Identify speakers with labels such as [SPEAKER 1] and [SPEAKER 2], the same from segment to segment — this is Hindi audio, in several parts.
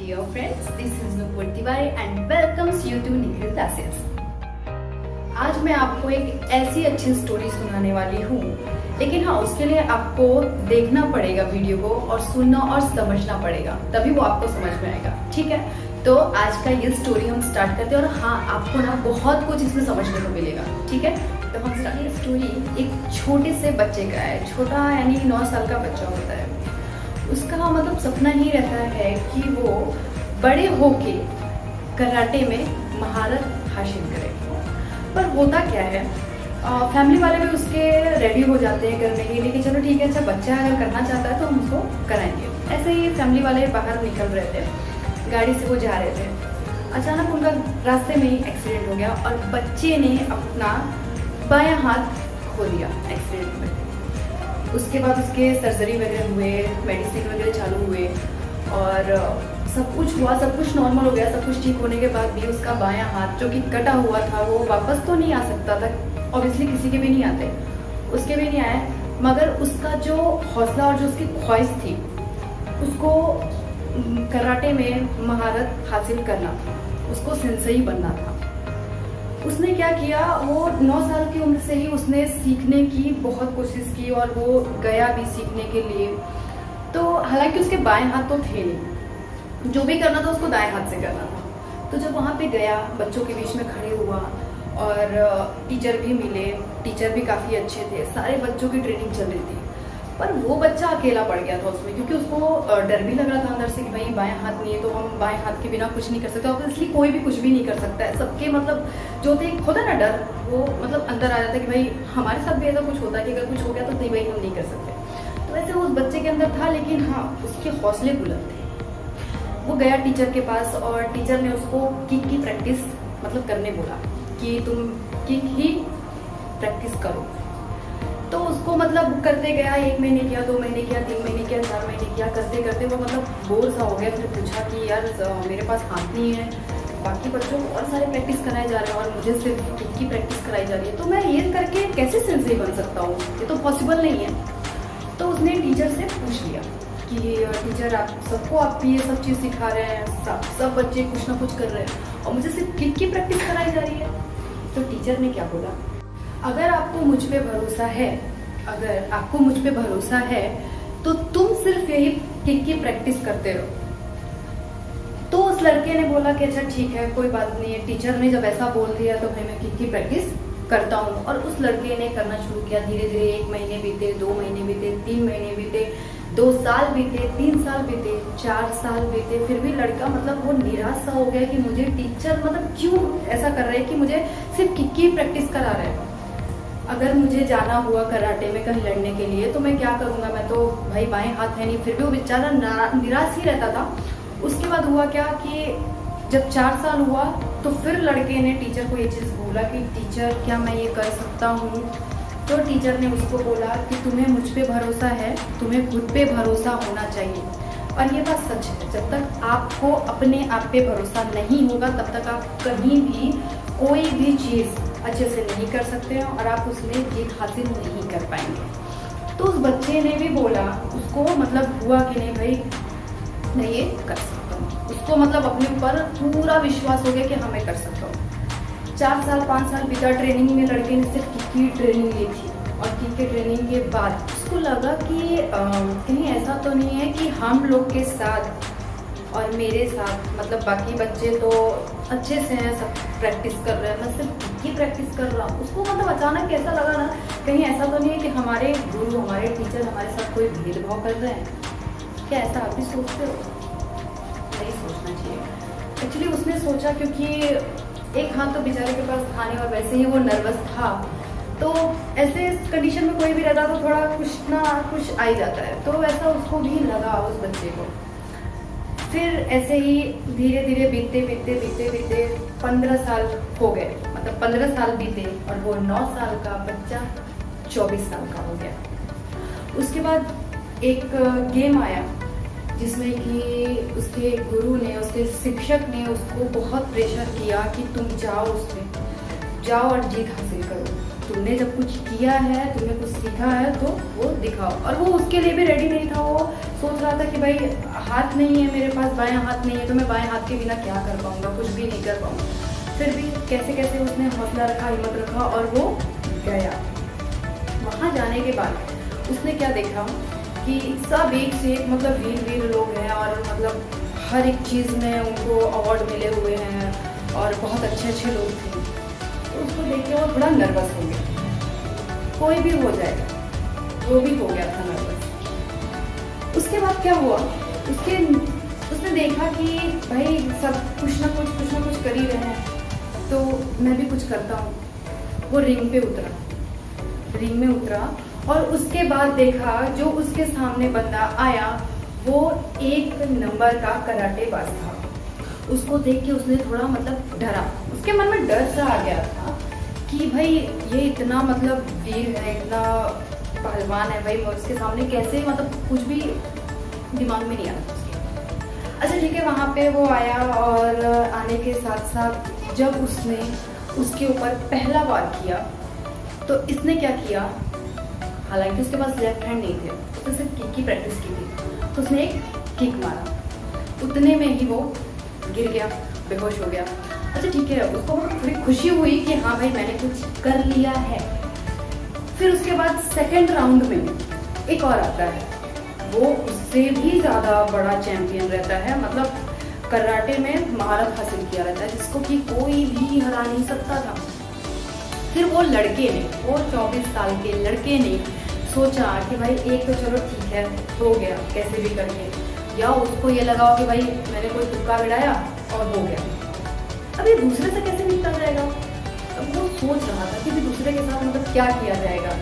[SPEAKER 1] dear friends, this is Nupur Tiwari and welcomes you to Nikhil Classes। आज मैं आपको एक ऐसी अच्छी स्टोरी सुनाने वाली हूँ, लेकिन हाँ उसके लिए आपको देखना पड़ेगा वीडियो को और सुनना और समझना पड़ेगा, तभी वो आपको समझ में आएगा। ठीक है, तो आज का ये स्टोरी हम स्टार्ट करते हैं और हाँ आपको ना बहुत कुछ इसमें समझने को मिलेगा। ठीक है, तो हम स्टार्ट। ये स्टोरी एक छोटे से बच्चे का है। छोटा यानी 9 साल का बच्चा होता है। उसका मतलब सपना ही रहता है कि वो बड़े होके कराटे में महारत हासिल करे। पर होता क्या है, फैमिली वाले भी उसके रेडी हो जाते हैं करने के लिए कि चलो ठीक है, अच्छा बच्चा अगर करना चाहता है तो हम उसको कराएंगे। ऐसे ही फैमिली वाले बाहर निकल रहे थे, गाड़ी से वो जा रहे थे। अचानक उनका रास्ते में ही एक्सीडेंट हो गया और बच्चे ने अपना बायां हाथ खो दिया एक्सीडेंट में। उसके बाद उसके सर्जरी वगैरह हुए, मेडिसिन वगैरह चालू हुए और सब कुछ हुआ, सब कुछ नॉर्मल हो गया। सब कुछ ठीक होने के बाद भी उसका बायां हाथ जो कि कटा हुआ था वो वापस तो नहीं आ सकता था, ऑब्वियसली किसी के भी नहीं आते, उसके भी नहीं आए। मगर उसका जो हौसला और जो उसकी ख्वाहिश थी उसको कराटे में महारत हासिल करना था, उसको सेंसेई बनना था। उसने क्या किया, वो 9 साल की उम्र से ही उसने सीखने की बहुत कोशिश की और वो गया भी सीखने के लिए। तो हालांकि उसके बाएं हाथ तो थे नहीं, जो भी करना था उसको दाएं हाथ से करना था। तो जब वहाँ पे गया, बच्चों के बीच में खड़े हुआ और टीचर भी मिले, टीचर भी काफ़ी अच्छे थे, सारे बच्चों की ट्रेनिंग चल रही थी। पर वो बच्चा अकेला पड़ गया था उसमें, क्योंकि उसको डर भी लग रहा था अंदर से कि भाई बाएं हाथ नहीं है तो हम बाएं हाथ के बिना कुछ नहीं कर सकते। ऑब्वियसली कोई भी कुछ भी नहीं कर सकता है, सबके मतलब जो थे होता है ना डर, वो मतलब अंदर आ जाता है कि भाई हमारे साथ भी ऐसा कुछ होता है कि अगर कुछ हो गया तो नहीं भाई हम नहीं कर सकते। तो ऐसे उस बच्चे के अंदर था, लेकिन हाँ उसके हौसले बुलंद थे। वो गया टीचर के पास और टीचर ने उसको किक की प्रैक्टिस मतलब करने बोला कि तुम किक ही प्रैक्टिस करो। तो उसको मतलब करते गया, 1 महीने किया, 2 महीने किया, 3 महीने किया, 4 महीने किया, करते करते वो मतलब बोर सा हो गया। फिर पूछा कि यार मेरे पास हाथ नहीं है, बाकी बच्चों को और सारे प्रैक्टिस कराए जा रहे हैं और मुझे सिर्फ किक की प्रैक्टिस कराई जा रही है, तो मैं ये करके कैसे सेंसेई बन सकता हूँ, ये तो पॉसिबल नहीं है। तो उसने टीचर से पूछ लिया कि टीचर आप सबको आप ये सब चीज़ सिखा रहे हैं, सब बच्चे कुछ ना कुछ कर रहे हैं और मुझे सिर्फ किक की प्रैक्टिस कराई जा रही है। तो टीचर ने क्या बोला, अगर आपको मुझ पे भरोसा है, अगर आपको मुझ पे भरोसा है तो तुम सिर्फ यही किक की प्रैक्टिस करते रहो। तो उस लड़के ने बोला कि अच्छा ठीक है, कोई बात नहीं है, टीचर ने जब ऐसा बोल दिया तो भाई मैं किक की प्रैक्टिस करता हूँ। और उस लड़के ने करना शुरू किया। धीरे धीरे 1 महीने बीते, 2 महीने बीते, 3 महीने बीते, 2 साल बीते, 3 साल बीते, 4 साल बीते। फिर भी लड़का मतलब वो निराश सा हो गया कि मुझे टीचर मतलब क्यों ऐसा कर रहे हैं कि मुझे सिर्फ किक की प्रैक्टिस करा रहे हैं। अगर मुझे जाना हुआ कराटे में कहीं लड़ने के लिए तो मैं क्या करूँगा, मैं तो भाई बाएं हाथ है नहीं। फिर भी वो बेचारा निराश ही रहता था। उसके बाद हुआ क्या कि जब 4 साल हुआ तो फिर लड़के ने टीचर को ये चीज़ बोला कि टीचर क्या मैं ये कर सकता हूँ। तो टीचर ने उसको बोला कि तुम्हें मुझ पे भरोसा है, तुम्हें खुद पे भरोसा होना चाहिए। और ये बात सच है, जब तक आपको अपने आप पे भरोसा नहीं होगा तब तक आप कहीं भी कोई भी चीज़ अच्छे से नहीं कर सकते हैं और आप उसमें जीत हासिल नहीं कर पाएंगे। तो उस बच्चे ने भी बोला, उसको मतलब हुआ कि नहीं भाई मैं ये कर सकता हूँ। उसको मतलब अपने ऊपर पूरा विश्वास हो गया कि हाँ मैं कर सकता हूँ। 4 साल 5 साल बीता, ट्रेनिंग में लड़के ने सिर्फ किक की ट्रेनिंग ली थी और किक के ट्रेनिंग के बाद उसको लगा कि कहीं ऐसा तो नहीं है कि हम लोग के साथ और मेरे साथ मतलब बाकी बच्चे तो अच्छे से हैं, सब प्रैक्टिस कर रहे हैं, मैं सिर्फ किक की प्रैक्टिस कर रहा हूँ। उसको मतलब अचानक कैसा लगा ना, कहीं ऐसा तो नहीं है कि हमारे गुरु हमारे टीचर हमारे साथ कोई भेदभाव कर रहे हैं। क्या ऐसा आप भी सोचते हो? नहीं सोचना चाहिए। एक्चुअली उसने सोचा क्योंकि एक हाथ तो बेचारे के पास था नहीं और वैसे ही वो नर्वस था, तो ऐसे कंडीशन में कोई भी रहता तो थोड़ा कुछ ना कुछ आ ही जाता है। तो ऐसा उसको भी लगा उस बच्चे को। फिर ऐसे ही धीरे धीरे बीते बीते बीते बीते 15 साल हो गए, मतलब 15 साल बीते और वो 9 साल का बच्चा 24 साल का हो गया। उसके बाद एक गेम आया जिसमें कि उसके गुरु ने, उसके शिक्षक ने उसको बहुत प्रेशर किया कि तुम जाओ, उसमें जाओ और जीत हासिल करो। तुमने जब कुछ किया है, तुमने कुछ सीखा है तो वो दिखाओ। और वो उसके लिए भी रेडी नहीं था। वो सोच रहा था कि भाई हाथ नहीं है मेरे पास, बायां हाथ नहीं है, तो मैं बाएं हाथ के बिना क्या कर पाऊंगा, कुछ भी नहीं कर पाऊंगा। फिर भी कैसे कैसे उसने हौसला रखा, हिम्मत रखा और वो गया। वहाँ जाने के बाद उसने क्या देखा कि सब एक से एक मतलब वीर वीर लोग हैं और मतलब हर एक चीज़ में उनको अवार्ड मिले हुए हैं और बहुत अच्छे अच्छे लोग थे। तो उसको देख के वो थोड़ा नर्वस हो गया। कोई भी हो जाएगा, वो भी हो गया था नर्वस। उसके बाद क्या हुआ, उसने देखा कि भाई सब कुछ ना कुछ कर ही रहे हैं, तो मैं भी कुछ करता हूँ। वो रिंग में उतरा और उसके बाद देखा जो उसके सामने बंदा आया वो 1 नंबर का कराटेबाज था। उसको देख के उसने थोड़ा मतलब डरा, उसके मन में डर सा आ गया था कि भाई ये इतना मतलब वीर है, इतना पहलवान है, भाई मैं उसके सामने कैसे, मतलब कुछ भी दिमाग में नहीं आता उसके। अच्छा ठीक है, वहाँ पे वो आया और आने के साथ साथ जब उसने उसके ऊपर पहला वार किया तो इसने क्या किया, हालांकि उसके पास लेफ्ट हैंड नहीं थे, उसने सिर्फ किक की प्रैक्टिस की थी, तो उसने एक किक मारा। उतने में ही वो गिर गया, बेहोश हो गया। अच्छा ठीक है, उसको थोड़ी खुशी हुई कि हाँ भाई मैंने कुछ कर लिया है। फिर उसके बाद सेकंड राउंड में एक और आता है, वो उससे भी ज़्यादा बड़ा चैंपियन रहता है, मतलब कराटे में महारत हासिल किया रहता है, जिसको कि कोई भी हरा नहीं सकता था। फिर वो 24 साल के लड़के ने सोचा कि भाई एक तो चलो ठीक है, हो गया कैसे भी करके, या उसको ये लगाओ कि भाई मैंने कोई तुक्का गिराया और हो गया, अब ये दूसरे से कैसे निपटा जाएगा। अब वो सोच रहा था कि भी दूसरे के साथ मतलब क्या किया जाएगा।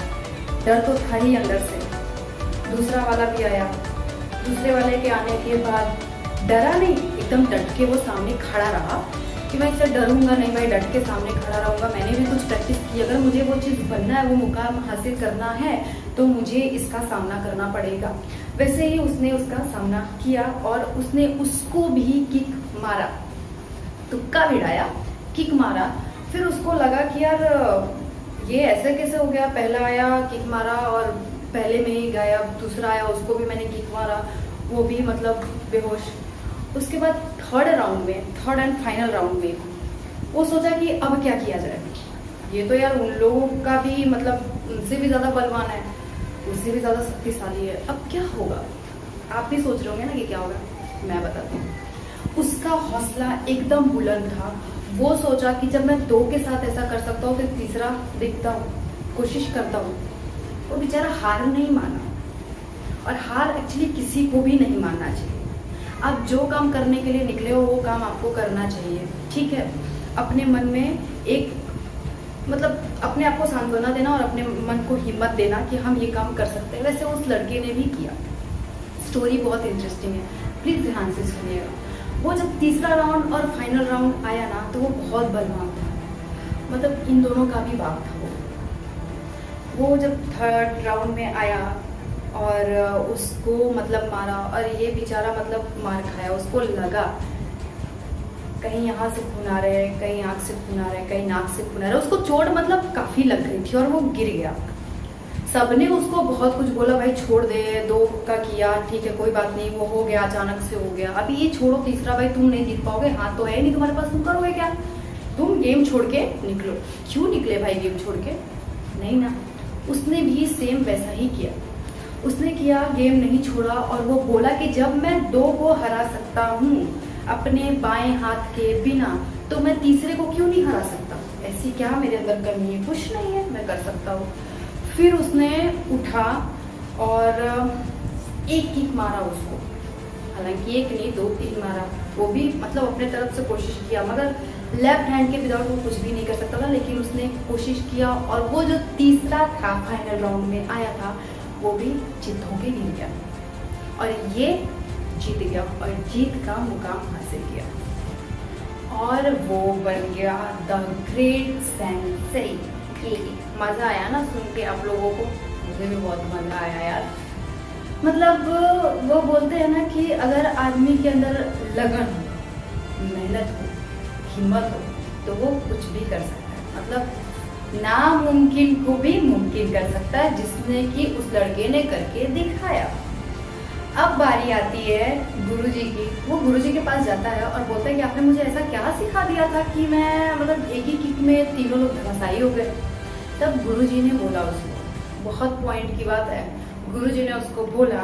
[SPEAKER 1] डर तो था ही अंदर से। दूसरा वाला भी आया, दूसरे वाले के आने के बाद डरा नहीं, एकदम डट के वो सामने खड़ा रहा कि मैं इससे डरूंगा नहीं, मैं डट के सामने खड़ा रहूंगा, मैंने भी कुछ प्रैक्टिस की, अगर मुझे वो चीज़ बनना है, वो मुकाम हासिल करना है तो मुझे इसका सामना करना पड़ेगा। वैसे ही उसने उसका सामना किया और उसने उसको भी किक मारा, तुक्का भिड़ाया, किक मारा। फिर उसको लगा कि यार ये ऐसे कैसे हो गया, पहला आया किक मारा और पहले में ही गया, दूसरा आया उसको भी मैंने किक मारा, वो भी मतलब बेहोश। उसके बाद थर्ड एंड फाइनल राउंड में वो सोचा कि अब क्या किया जाए, ये तो यार उन लोगों का भी मतलब उनसे भी ज़्यादा बलवान है, उससे भी ज़्यादा शक्तिशाली है, अब क्या होगा। आप भी सोच रहे होंगे ना कि क्या होगा, मैं बताती हूँ। उसका हौसला एकदम बुलंद था। वो सोचा कि जब मैं 2 के साथ ऐसा कर सकता हूँ तो तीसरा देखता हूँ, कोशिश करता हूँ। वो बेचारा हार नहीं माना, और हार एक्चुअली किसी को भी नहीं मानना चाहिए। आप जो काम करने के लिए निकले हो वो काम आपको करना चाहिए, ठीक है। अपने मन में एक मतलब अपने आप को सांत्वना देना और अपने मन को हिम्मत देना कि हम ये काम कर सकते हैं। वैसे उस लड़के ने भी किया। स्टोरी बहुत इंटरेस्टिंग है, प्लीज़ ध्यान से सुनिएगा। वो जब तीसरा राउंड और फाइनल राउंड आया ना तो वो बहुत बलवान था, मतलब इन दोनों का भी बाप था। वो जब थर्ड राउंड में आया और उसको मतलब मारा, और ये बेचारा मतलब मार खाया। उसको लगा कहीं यहाँ से खून आ रहे हैं, कहीं आँख से खून आ रहा है, कहीं नाक से खून आ रहा है। उसको चोट मतलब काफ़ी लग गई थी और वो गिर गया। सबने उसको बहुत कुछ बोला, भाई छोड़ दे, 2 का किया ठीक है कोई बात नहीं, वो हो गया, अचानक से हो गया, अभी ये छोड़ो तीसरा, भाई तुम नहीं जीत पाओगे, हाथ तो है नहीं तुम्हारे पास, तुम करोगे क्या, तुम गेम छोड़ के निकलो। क्यों निकले भाई गेम छोड़ के, नहीं ना। उसने भी सेम वैसा ही किया, उसने किया, गेम नहीं छोड़ा और वो बोला कि जब मैं 2 को हरा सकता हूँ अपने बाएं हाथ के बिना, तो मैं तीसरे को क्यों नहीं हरा सकता। ऐसी क्या मेरे अंदर कमी है, कुछ नहीं है, मैं कर सकता हूँ। फिर उसने उठा और एक किक मारा उसको, हालांकि एक नहीं 2-3 मारा। वो भी मतलब अपने तरफ से कोशिश किया, मगर लेफ्ट हैंड के विदाउट वो कुछ भी नहीं कर सकता था, लेकिन उसने कोशिश किया। और वो जो तीसरा था फाइनल राउंड में आया था वो भी जीत होके गिर गया और ये जीत गया और जीत का मुकाम हासिल किया और वो बन गया द ग्रेट सेंसेई। मज़ा आया ना सुन के आप लोगों को, मुझे भी बहुत मज़ा आया यार। मतलब वो बोलते हैं ना कि अगर आदमी के अंदर लगन हो, मेहनत हो, हिम्मत हो, तो वो कुछ भी कर सकता है। मतलब नामुमकिन को भी मुमकिन कर सकता है, जिसने कि उस लड़के ने करके दिखाया। अब बारी आती है गुरुजी की। वो गुरुजी के पास जाता है और बोलता है कि आपने मुझे ऐसा क्या सिखा दिया था कि मैं मतलब एक ही किक में तीनों लोग धराशायी हो गए। तब गुरुजी ने बोला उसको, बहुत पॉइंट की बात है, गुरुजी ने उसको बोला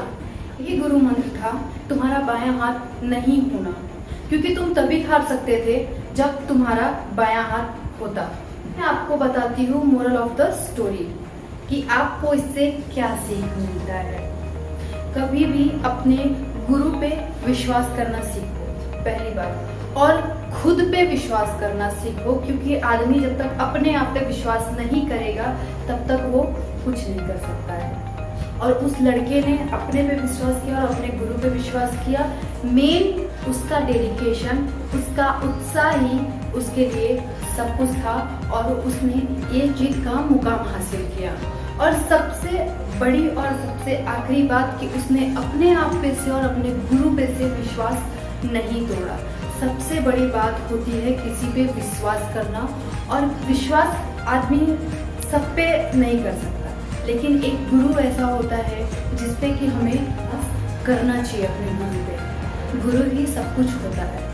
[SPEAKER 1] कि गुरु मंत्र था तुम्हारा बायां हाथ नहीं होना, क्योंकि तुम तभी हार सकते थे जब तुम्हारा बायां हाथ होता। मैं आपको बताती हूँ मोरल ऑफ द स्टोरी कि आपको इससे क्या सीख मिलता है। कभी भी अपने गुरु पे विश्वास करना सीखो पहली बार, और खुद पे विश्वास करना सीखो, क्योंकि आदमी जब तक अपने आप पे विश्वास नहीं करेगा तब तक वो कुछ नहीं कर सकता है। और उस लड़के ने अपने पे विश्वास किया और अपने गुरु पे विश्वास किया। मेन उसका डेडिकेशन, उसका उत्साह ही उसके लिए सब कुछ था और उसने ये जीत का मुकाम हासिल किया। और सबसे बड़ी और सबसे आखिरी बात कि उसने अपने आप पे से और अपने गुरु पे से विश्वास नहीं तोड़ा। सबसे बड़ी बात होती है किसी पे विश्वास करना, और विश्वास आदमी सब पे नहीं कर सकता, लेकिन एक गुरु ऐसा होता है जिसपे कि हमें करना चाहिए अपने गुरु पे। गुरु ही सब कुछ होता है।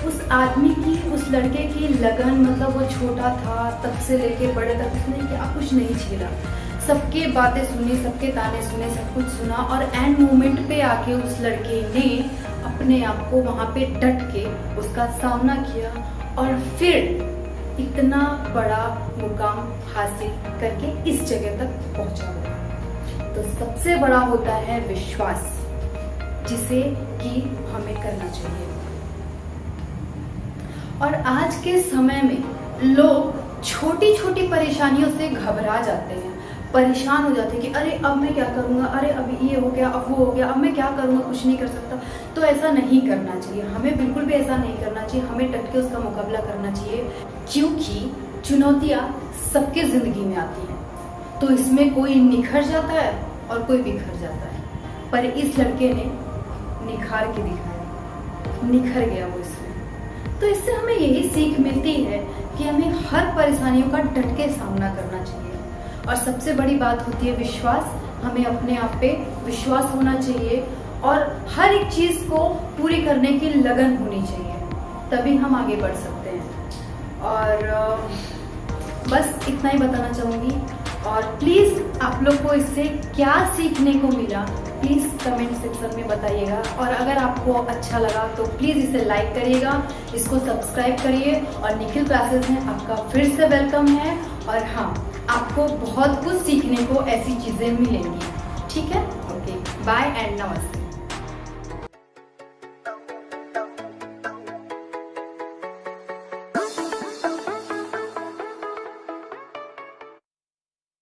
[SPEAKER 1] उस आदमी की, उस लड़के की लगन, मतलब वो छोटा था तब से लेके बड़े तक उसने क्या कुछ नहीं झेला। सबके बातें सुनी, सबके ताने सुने, सब कुछ सुना, और एंड मोमेंट पे आके उस लड़के ने अपने आप को वहां पे डट के उसका सामना किया और फिर इतना बड़ा मुकाम हासिल करके इस जगह तक पहुंचा। तो सबसे बड़ा होता है विश्वास, जिसे कि हमें करना चाहिए। और आज के समय में लोग छोटी छोटी परेशानियों से घबरा जाते हैं, परेशान हो जाते हैं कि अरे अब मैं क्या करूंगा, अरे अब ये हो गया, अब वो हो गया, अब मैं क्या करूंगा, कुछ नहीं कर सकता। तो ऐसा नहीं करना चाहिए, हमें बिल्कुल भी ऐसा नहीं करना चाहिए। हमें डट के उसका मुकाबला करना चाहिए, क्योंकि चुनौतियां सबके जिंदगी में आती हैं। तो इसमें कोई निखर जाता है और कोई बिखर जाता है, पर इस लड़के ने निखार के दिखाया, निखर गया वो इसमें। तो इससे हमें यही सीख मिलती है कि हमें हर परेशानियों का डट के सामना करना चाहिए। और सबसे बड़ी बात होती है विश्वास। हमें अपने आप पे विश्वास होना चाहिए और हर एक चीज को पूरी करने की लगन होनी चाहिए, तभी हम आगे बढ़ सकते हैं। और बस इतना ही बताना चाहूंगी। और प्लीज आप लोग को इससे क्या सीखने को मिला प्लीज कमेंट सेक्शन में बताइएगा। और अगर आपको अच्छा लगा तो प्लीज इसे लाइक करिएगा, इसको सब्सक्राइब करिए। और निखिल क्लासेस में आपका फिर से वेलकम है। और हाँ, आपको बहुत कुछ सीखने को ऐसी चीजें मिलेंगी। ठीक है, ओके, बाय एंड नमस्ते।